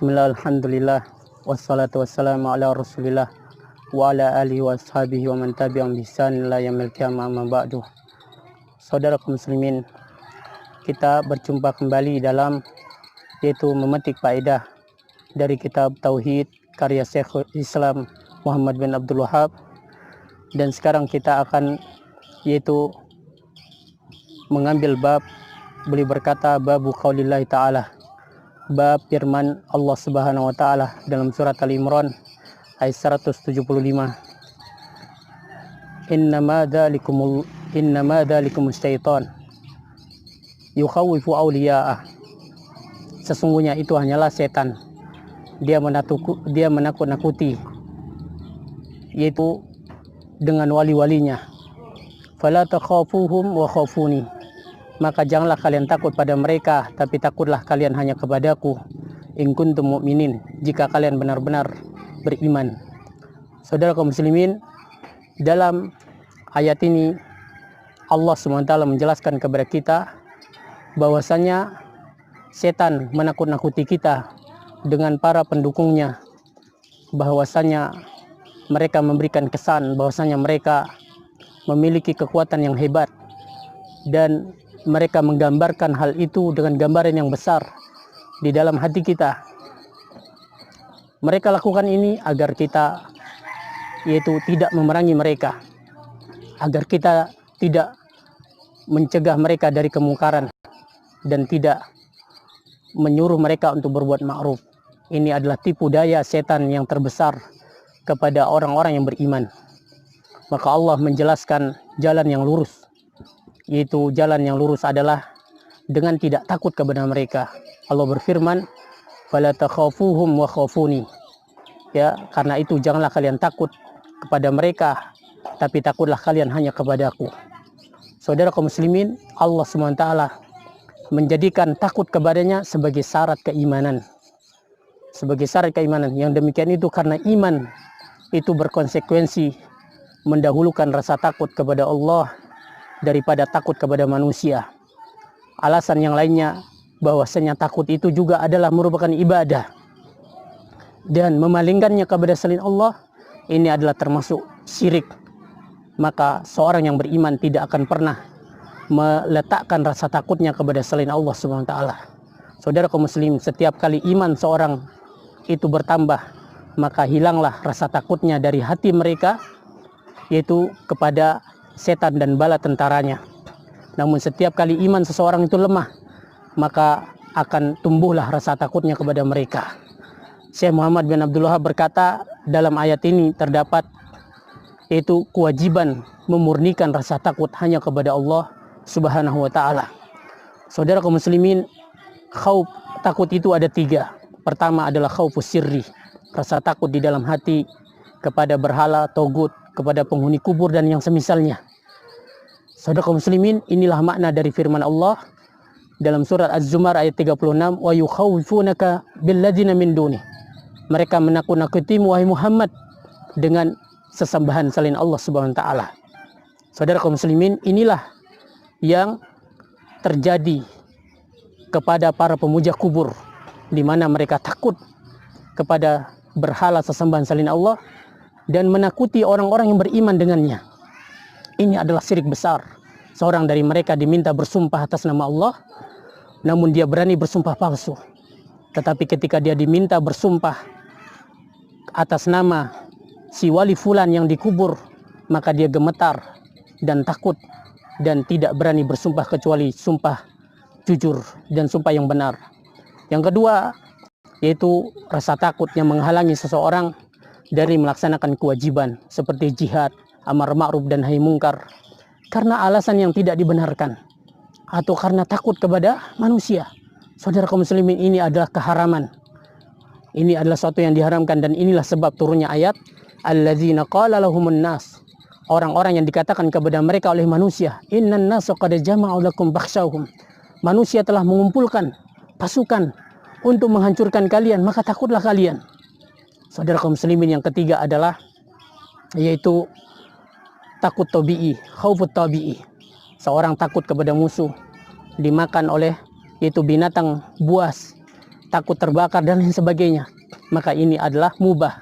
Bismillah, alhamdulillah, wassalatu wassalamu ala rasulillah wa ala alihi wa ashabihi wa man tabi'ahum bi ihsan ila yaumil qiyamah, amma ba'du. Saudara kaum muslimin, kita berjumpa kembali dalam yaitu memetik faedah dari kitab Tauhid karya Syekhul Islam Muhammad bin Abdul Wahab. Dan sekarang kita akan yaitu mengambil bab, beliau berkata babu qaulillahi ta'ala, bab firman Allah Subhanahu wa taala dalam surat Al-Imran ayat 175. Innama dzalikumus syaitan yukhawifu awliya'ah. Sesungguhnya itu hanyalah setan. Dia menakut-nakuti yaitu dengan wali-walinya. Fala takhafuhum wa khafuni. Maka janganlah kalian takut pada mereka, tapi takutlah kalian hanya kepadaku. In kuntum mu'minin, jika kalian benar-benar beriman. Saudara kaum muslimin, dalam ayat ini Allah SWT menjelaskan kepada kita bahwasanya setan menakut-nakuti kita dengan para pendukungnya, bahwasanya mereka memberikan kesan bahwasanya mereka memiliki kekuatan yang hebat, dan mereka menggambarkan hal itu dengan gambaran yang besar di dalam hati kita. Mereka lakukan ini agar kita yaitu tidak memerangi mereka, agar kita tidak mencegah mereka dari kemungkaran dan tidak menyuruh mereka untuk berbuat ma'ruf. Ini adalah tipu daya setan yang terbesar kepada orang-orang yang beriman. Maka Allah menjelaskan jalan yang lurus, yaitu jalan yang lurus adalah dengan tidak takut kepada mereka. Allah berfirman, fala takhafuhum wa khafuni. Ya, karena itu janganlah kalian takut kepada mereka, tapi takutlah kalian hanya kepadaku. Saudara kaum muslimin, Allah SWT menjadikan takut kepadanya sebagai syarat keimanan. Sebagai syarat keimanan. Yang demikian itu karena iman itu berkonsekuensi mendahulukan rasa takut kepada Allah daripada takut kepada manusia. Alasan yang lainnya bahwasanya takut itu juga adalah merupakan ibadah, dan memalingkannya kepada selain Allah ini adalah termasuk syirik. Maka seorang yang beriman tidak akan pernah meletakkan rasa takutnya kepada selain Allah SWT. Saudara kaum muslim, setiap kali iman seorang itu bertambah, maka hilanglah rasa takutnya dari hati mereka, yaitu kepada setan dan bala tentaranya. Namun setiap kali iman seseorang itu lemah, maka akan tumbuhlah rasa takutnya kepada mereka. Syekh Muhammad bin Abdul Wahab berkata, dalam ayat ini terdapat yaitu kewajiban memurnikan rasa takut hanya kepada Allah Subhanahu wa taala. Saudara kaum muslimin, khauf, takut itu ada 3. Pertama adalah khaufus sirri, rasa takut di dalam hati kepada berhala, togut, kepada penghuni kubur dan yang semisalnya. Saudara kaum muslimin, inilah makna dari firman Allah dalam surat Az-Zumar ayat 36, wa yukhawifunaka billadzina min duni. Mereka menakut-nakutimu wahai Muhammad dengan sesembahan selain Allah Subhanahu wa taala. Saudara kaum muslimin, inilah yang terjadi kepada para pemuja kubur, di mana mereka takut kepada berhala sesembahan selain Allah dan menakuti orang-orang yang beriman dengannya. Ini adalah syirik besar. Seorang dari mereka diminta bersumpah atas nama Allah, namun dia berani bersumpah palsu. Tetapi ketika dia diminta bersumpah atas nama si wali fulan yang dikubur, maka dia gemetar dan takut dan tidak berani bersumpah kecuali sumpah jujur dan sumpah yang benar. Yang kedua, yaitu rasa takut yang menghalangi seseorang dari melaksanakan kewajiban seperti jihad, amar ma'ruf dan nahi mungkar, karena alasan yang tidak dibenarkan atau karena takut kepada manusia. Saudara kaum muslimin, ini adalah keharaman. Ini adalah sesuatu yang diharamkan, dan inilah sebab turunnya ayat alladzina qala lahumun nas. Orang-orang yang dikatakan kepada mereka oleh manusia, innan nasa qad jama'u lakum fakhshawhum. Manusia telah mengumpulkan pasukan untuk menghancurkan kalian, maka takutlah kalian. Saudara kaum muslimin, yang ketiga adalah yaitu takut tabi'i, khaufut tabi'i. Seorang takut kepada musuh dimakan oleh yaitu binatang buas takut terbakar dan lain sebagainya, maka ini adalah mubah,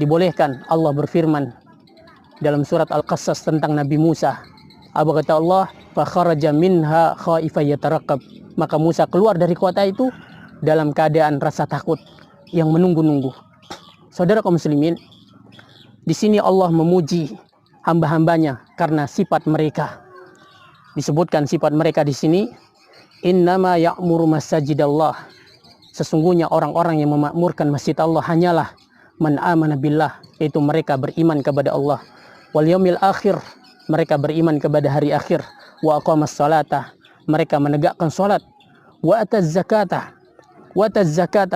dibolehkan. Allah berfirman dalam surat Al-Qasas tentang Nabi Musa. Apa kata Allah? Fa kharaja minha khaifan yataraqab. Maka Musa keluar dari kota itu dalam keadaan rasa takut yang menunggu-nunggu. Saudara kaum muslimin, di sini Allah memuji hamba-hambanya karena sifat mereka. Disebutkan sifat mereka di sini, innama ya'muru masajidallah. Sesungguhnya orang-orang yang memakmurkan masjid Allah hanyalah man amana billah, yaitu mereka beriman kepada Allah, wal yaumil akhir, mereka beriman kepada hari akhir, wa aqamas salata, mereka menegakkan salat, wa ataz zakata,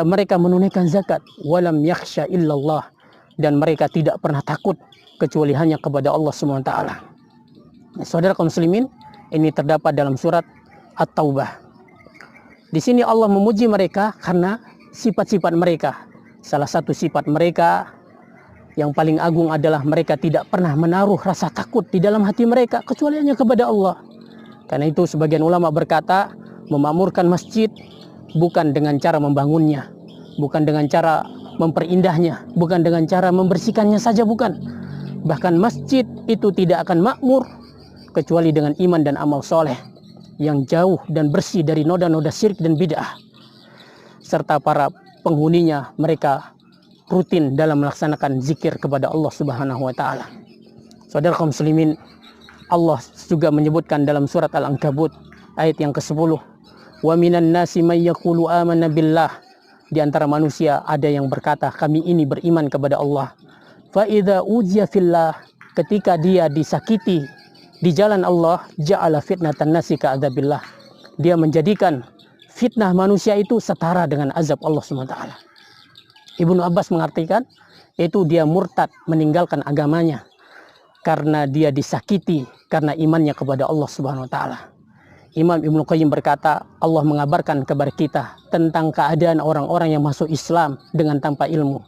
mereka menunaikan zakat, walam yakhsha illallah, dan mereka tidak pernah takut kecuali hanya kepada Allah SWT. Saudara kaum muslimin, ini terdapat dalam surat At-Taubah. Di sini Allah memuji mereka karena sifat-sifat mereka. Salah satu sifat mereka yang paling agung adalah mereka tidak pernah menaruh rasa takut di dalam hati mereka kecuali hanya kepada Allah. Karena itu sebagian ulama berkata, memakmurkan masjid bukan dengan cara membangunnya, bukan dengan cara memperindahnya, bukan dengan cara membersihkannya saja, bukan. Bahkan masjid itu tidak akan makmur kecuali dengan iman dan amal soleh yang jauh dan bersih dari noda-noda syirik dan bid'ah, serta para penghuninya mereka rutin dalam melaksanakan zikir kepada Allah Subhanahu wa taala. Saudara kaum muslimin, Allah juga menyebutkan dalam surat Al-Ankabut ayat yang ke-10, wa minan nasi may yaqulu amanna billah, di antara manusia ada yang berkata kami ini beriman kepada Allah. Fa idza ujiya fillah, ketika dia disakiti di jalan Allah, ja'ala fitnatan nasi ka'adzabillah, dia menjadikan fitnah manusia itu setara dengan azab Allah SWT. Ibnu Abbas mengartikan yaitu dia murtad, meninggalkan agamanya karena dia disakiti karena imannya kepada Allah Subhanahu wa taala. Imam Ibnu Qayyim berkata, Allah mengabarkan kepada kita tentang keadaan orang-orang yang masuk Islam dengan tanpa ilmu.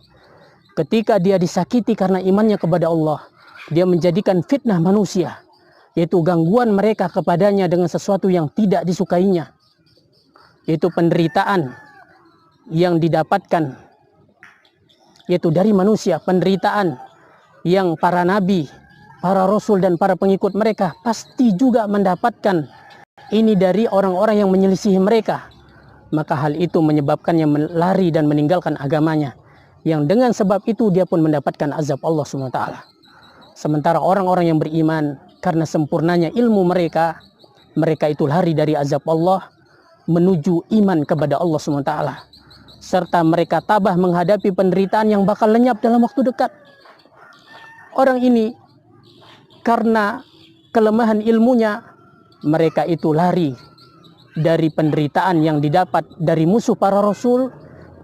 Ketika dia disakiti karena imannya kepada Allah, dia menjadikan fitnah manusia, yaitu gangguan mereka kepadanya dengan sesuatu yang tidak disukainya, yaitu penderitaan yang didapatkan, yaitu dari manusia, penderitaan yang para nabi, para rasul dan para pengikut mereka pasti juga mendapatkan ini dari orang-orang yang menyelisihi mereka. Maka hal itu menyebabkannya lari dan meninggalkan agamanya, yang dengan sebab itu dia pun mendapatkan azab Allah SWT. Sementara orang-orang yang beriman, karena sempurnanya ilmu mereka, mereka itu lari dari azab Allah menuju iman kepada Allah SWT, serta mereka tabah menghadapi penderitaan yang bakal lenyap dalam waktu dekat. Orang ini karena kelemahan ilmunya, mereka itu lari dari penderitaan yang didapat dari musuh para rasul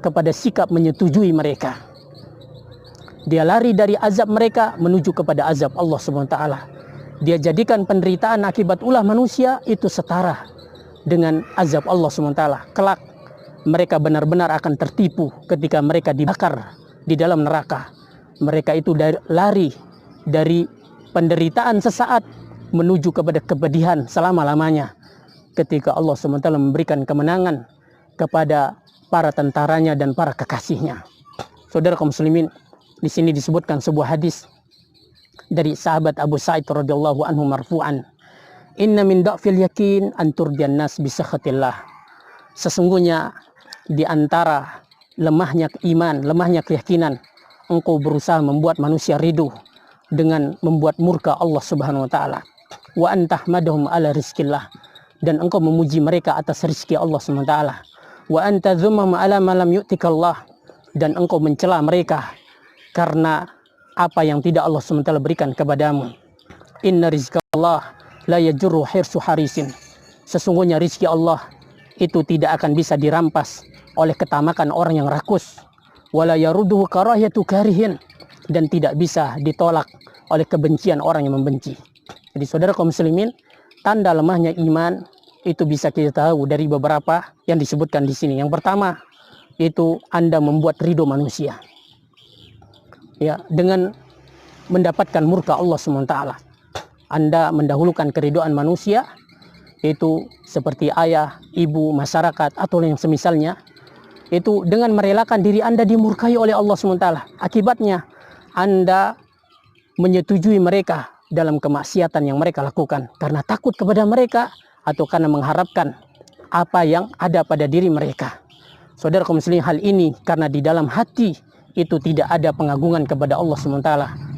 kepada sikap menyetujui mereka. Dia lari dari azab mereka menuju kepada azab Allah SWT. Dia jadikan penderitaan akibat ulah manusia itu setara dengan azab Allah SWT. Kelak mereka benar-benar akan tertipu ketika mereka dibakar di dalam neraka. Mereka itu lari dari penderitaan sesaat menuju kepada kepedihan selama-lamanya ketika Allah SWT memberikan kemenangan kepada para tentaranya dan para kekasihnya. Saudara kaum muslimin, di sini disebutkan sebuah hadis dari sahabat Abu Sa'id radhiyallahu anhu marfu'an, inna min da'fil yakin an turdiyan nas bi sakhatillah. Sesungguhnya di antara lemahnya iman, lemahnya keyakinan, engkau berusaha membuat manusia ridho dengan membuat murka Allah Subhanahu wa taala. Wa antahmadhum ala rizqillah, dan engkau memuji mereka atas rezeki Allah Subhanahu wa taala. Wa antadhumma ala ma lam yu'tikallah, dan engkau mencela mereka karena apa yang tidak Allah SWT berikan kepadamu. Inna rizqallah la yajurru hirsu harisin. Sesungguhnya rizki Allah itu tidak akan bisa dirampas oleh ketamakan orang yang rakus. Wala yaruduhu karahiyatu karihin, dan tidak bisa ditolak oleh kebencian orang yang membenci. Jadi saudara kaum muslimin, tanda lemahnya iman itu bisa kita tahu dari beberapa yang disebutkan di sini. Yang pertama, itu Anda membuat ridho manusia, ya, dengan mendapatkan murka Allah SWT. Anda mendahulukan keridhaan manusia, yaitu seperti ayah, ibu, masyarakat, atau yang semisalnya, itu dengan merelakan diri Anda dimurkai oleh Allah SWT. Akibatnya Anda menyetujui mereka dalam kemaksiatan yang mereka lakukan karena takut kepada mereka atau karena mengharapkan apa yang ada pada diri mereka. Saudara kaum muslimin, hal ini karena di dalam hati itu tidak ada pengagungan kepada Allah SWT,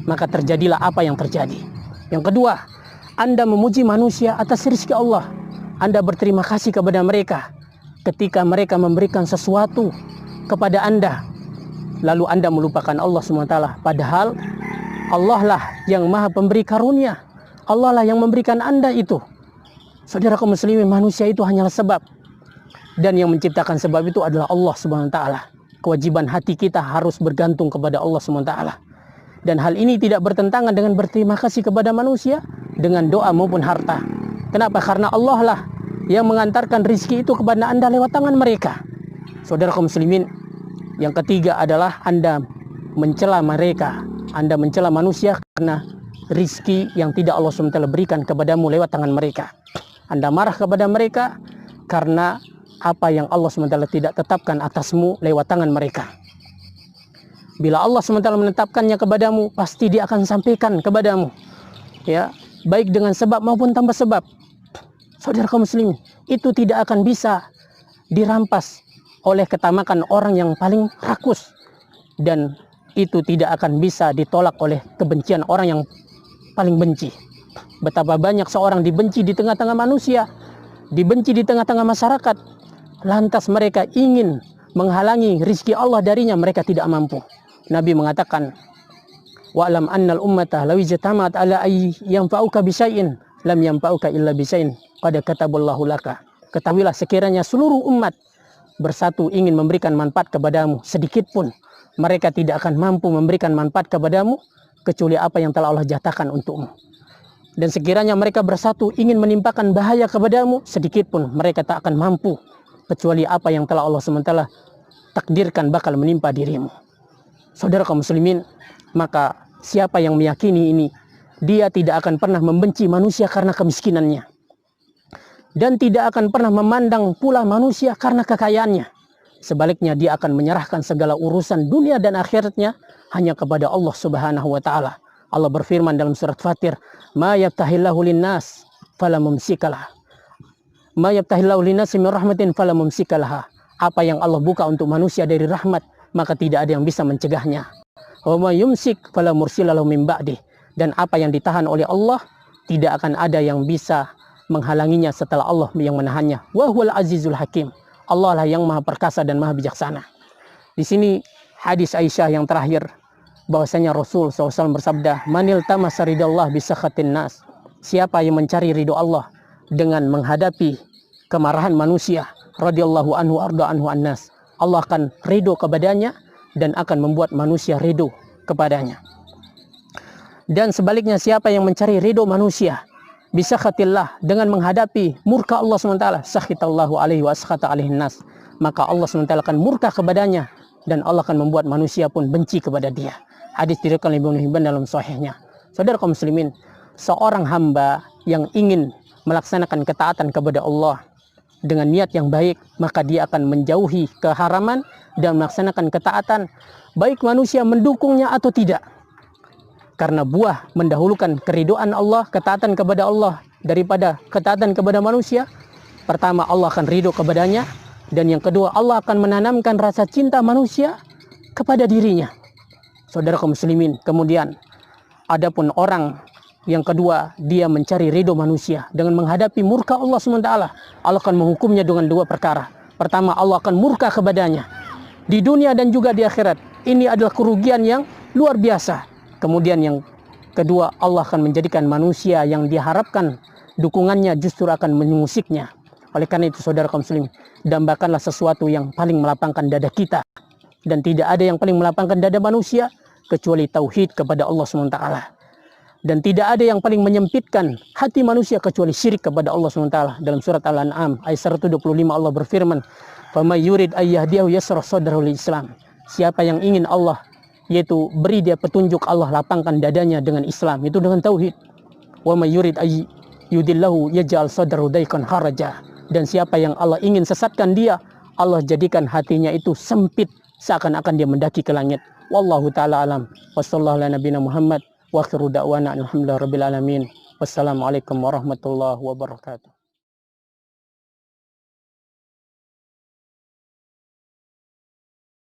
maka terjadilah apa yang terjadi. Yang kedua, Anda memuji manusia atas rezeki Allah. Anda berterima kasih kepada mereka ketika mereka memberikan sesuatu kepada Anda, lalu Anda melupakan Allah SWT. Padahal Allah lah yang maha pemberi karunia. Allah lah yang memberikan Anda itu. Saudara kaum muslimin, manusia itu hanyalah sebab. Dan yang menciptakan sebab itu adalah Allah SWT. Kewajiban hati kita harus bergantung kepada Allah SWT. Dan hal ini tidak bertentangan dengan berterima kasih kepada manusia dengan doa maupun harta. Kenapa? Karena Allah lah yang mengantarkan rizki itu kepada Anda lewat tangan mereka. Saudara kaum muslimin, yang ketiga adalah Anda mencela mereka. Anda mencela manusia karena rizki yang tidak Allah SWT berikan kepadamu lewat tangan mereka. Anda marah kepada mereka karena apa yang Allah SWT tidak tetapkan atasmu lewat tangan mereka. Bila Allah SWT menetapkannya kepadamu, pasti Dia akan sampaikan kepadamu, ya, baik dengan sebab maupun tanpa sebab. Saudara kaum muslimin, itu tidak akan bisa dirampas oleh ketamakan orang yang paling rakus, dan itu tidak akan bisa ditolak oleh kebencian orang yang paling benci. Betapa banyak seorang dibenci di tengah-tengah manusia, dibenci di tengah-tengah masyarakat, lantas mereka ingin menghalangi rizki Allah darinya, mereka tidak mampu. Nabi mengatakan, wa'lam annal ummata law ijtama'at ala ay yanfa'uka bisyai'in lam yanfa'uka illa bisyai'in qad kataballahu laka. Ketahuilah sekiranya seluruh umat bersatu ingin memberikan manfaat kepadamu sedikit pun, mereka tidak akan mampu memberikan manfaat kepadamu kecuali apa yang telah Allah jatahkan untukmu. Dan sekiranya mereka bersatu ingin menimpakan bahaya kepadamu sedikit pun, mereka tak akan mampu kecuali apa yang telah Allah SWT takdirkan bakal menimpa dirimu. Saudara kaum muslimin, maka siapa yang meyakini ini, dia tidak akan pernah membenci manusia karena kemiskinannya, dan tidak akan pernah memandang pula manusia karena kekayaannya. Sebaliknya, dia akan menyerahkan segala urusan dunia dan akhiratnya hanya kepada Allah Subhanahu wa taala. Allah berfirman dalam surat Fatir, "Ma yaftahillahu linnas fala mumsikalah. Ma yaftahillahu linnasi min rahmatin fala mumsikalah." Apa yang Allah buka untuk manusia dari rahmat, maka tidak ada yang bisa mencegahnya. Wa ma yumsik fala mursila lahu min ba'dih. Dan apa yang ditahan oleh Allah, tidak akan ada yang bisa menghalanginya setelah Allah yang menahannya. Wa huwal azizul hakim. Allah lah yang maha perkasa dan maha bijaksana. Di sini hadis Aisyah yang terakhir, bahwasanya Rasul SAW bersabda, manil tamasa ridallah bisakhatin nas. Siapa yang mencari ridho Allah dengan menghadapi kemarahan manusia, radhiyallahu anhu arda anhu annas, Allah akan ridho kepadanya dan akan membuat manusia ridho kepadanya. Dan sebaliknya, siapa yang mencari ridho manusia bisakhatillah, dengan menghadapi murka Allah SWT, sakhitallahu alaihi wa askhata alaihin nas, maka Allah SWT akan murka kepadanya dan Allah akan membuat manusia pun benci kepada dia. Hadis diriwayatkan oleh Ibnu Hibban dalam sahihnya. Saudara kaum muslimin, seorang hamba yang ingin melaksanakan ketaatan kepada Allah dengan niat yang baik, maka dia akan menjauhi keharaman dan melaksanakan ketaatan, baik manusia mendukungnya atau tidak. Karena buah mendahulukan keridoan Allah, ketaatan kepada Allah daripada ketaatan kepada manusia. Pertama, Allah akan ridho kepadanya, dan yang kedua, Allah akan menanamkan rasa cinta manusia kepada dirinya. Saudara kaum muslimin, kemudian adapun orang yang kedua, dia mencari ridho manusia dengan menghadapi murka Allah SWT. Allah akan menghukumnya dengan dua perkara. Pertama, Allah akan murka kepadanya di dunia dan juga di akhirat. Ini adalah kerugian yang luar biasa. Kemudian yang kedua, Allah akan menjadikan manusia yang diharapkan dukungannya justru akan mengusiknya. Oleh karena itu, saudara kaum muslimin, dambakanlah sesuatu yang paling melapangkan dada kita. Dan tidak ada yang paling melapangkan dada manusia kecuali tauhid kepada Allah SWT. Dan tidak ada yang paling menyempitkan hati manusia kecuali syirik kepada Allah SWT. Dalam surat Al-An'am ayat 125 Allah berfirman, "Faman yurid ayyahdiyahu yashrah sadrahu lil Islam." Siapa yang ingin Allah, yaitu beri dia petunjuk, Allah lapangkan dadanya dengan Islam, itu dengan tauhid. "Wa may yurid ayyudillahu yaj'al sadrahu dayqan haraja." Dan siapa yang Allah ingin sesatkan dia, Allah jadikan hatinya itu sempit, seakan-akan dia mendaki ke langit. Wallahu ta'ala alam. Wassallallahu ala nabiyina Muhammad. Wa akhiru da'wana alhamdulillahi rabbil alamin. Wassalamualaikum warahmatullahi wabarakatuh.